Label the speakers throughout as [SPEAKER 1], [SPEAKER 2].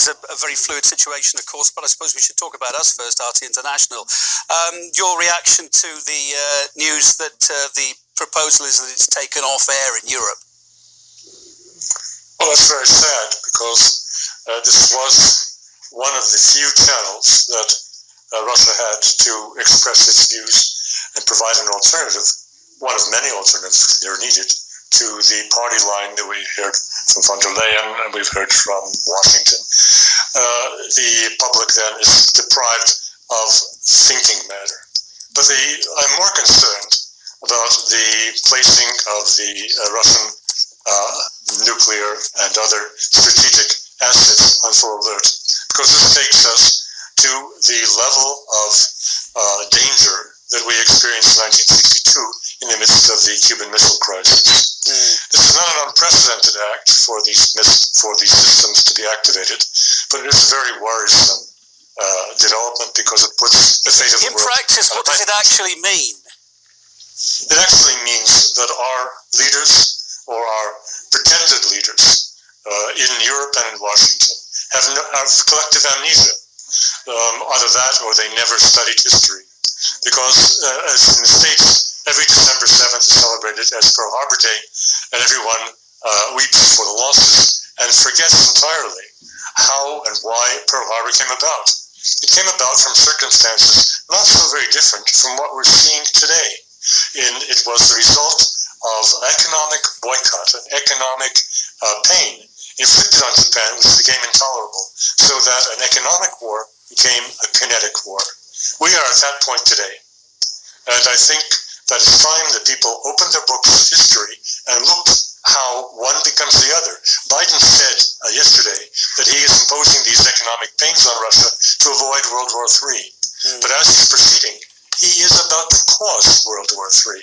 [SPEAKER 1] is a very fluid situation, of course, but I suppose we should talk about us first, RT International. Your reaction to the news that the proposal is that it's taken off air in Europe?
[SPEAKER 2] Well, that's very sad, because this was one of the few channels that Russia had to express its views and provide an alternative, one of many alternatives that are needed, to the party line that we heard from von der Leyen and we've heard from Washington. The public then is deprived of thinking matter. But I'm more concerned about the placing of the Russian nuclear and other strategic assets on full alert, because this takes us to the level of danger that we experienced in 1962 in the midst of the Cuban Missile Crisis. This is not an unprecedented act for these systems to be activated, but it is a very worrisome development, because it puts the fate of the world.
[SPEAKER 1] In practice, what does it actually mean?
[SPEAKER 2] It actually means that our leaders, or our pretended leaders, in Europe and in Washington, have collective amnesia. Either that, or they never studied history. Because as in the States, every December 7th is celebrated as Pearl Harbor Day, and everyone weeps for the losses and forgets entirely how and why Pearl Harbor came about. It came about from circumstances not so very different from what we're seeing today. It was the result of economic boycott and economic pain inflicted on Japan, which became intolerable, so that an economic war became a kinetic war. We are at that point today, and I think that it's time that people opened their books of history and looked how one becomes the other. Biden said yesterday that he is imposing these economic pains on Russia to avoid World War III. But as he's proceeding, he is about to cause World War III.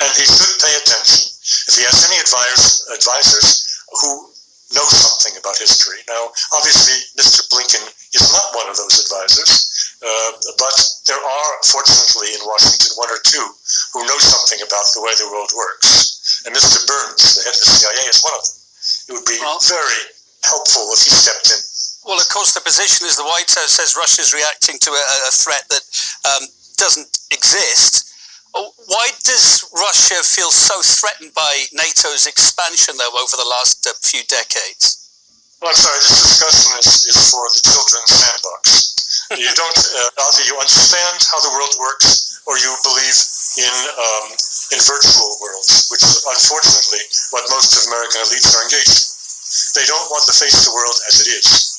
[SPEAKER 2] And he should pay attention if he has any advisors who know something about history. Now, obviously, Mr. Blinken is not one of those advisors, but there are, fortunately, in Washington, one or two who know something about the way the world works. And Mr. Burns, the head of the CIA, is one of them. It would be very helpful if he stepped in.
[SPEAKER 1] Well, of course, the position is the White House says Russia's reacting to a threat that doesn't exist. Why does Russia feel so threatened by NATO's expansion, though, over the last few decades?
[SPEAKER 2] Well, I'm sorry, this discussion is for the children's sandbox. You don't, either you understand how the world works, or you believe in virtual worlds, which is unfortunately what most of American elites are engaged in. They don't want to face the world as it is.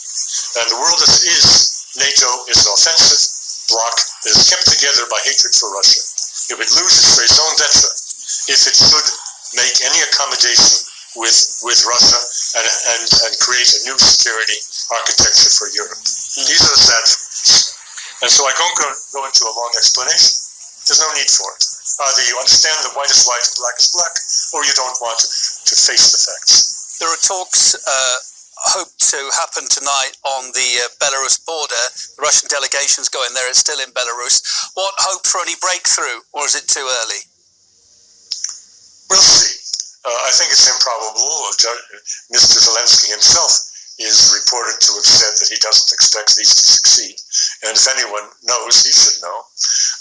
[SPEAKER 2] And the world as it is, NATO is an offensive bloc that is kept together by hatred for Russia. It would lose its raison d'etre if it should make any accommodation with Russia and create a new security architecture for Europe. These are the sad facts. And so I don't go into a long explanation. There's no need for it. Either you understand that white is white and black is black, or you don't want to face the facts.
[SPEAKER 1] There are talks hoped to happen tonight on the Belarus border. The Russian delegation's going there. It's still in Belarus. What hope for any breakthrough, or is it too early?
[SPEAKER 2] We'll see. I think it's improbable. Mr. Zelensky himself is reported to have said that he doesn't expect these to succeed. And if anyone knows, he should know.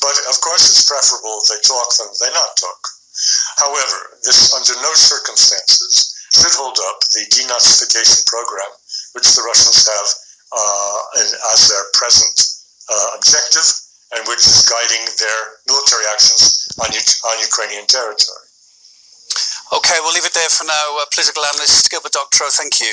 [SPEAKER 2] But of course it's preferable if they talk than if they not talk. However, this under no circumstances should hold up the denazification program, which the Russians have as their present objective, and which is guiding their military actions on Ukrainian territory.
[SPEAKER 1] Okay, we'll leave it there for now. Political analyst Gilbert Doctorow, thank you.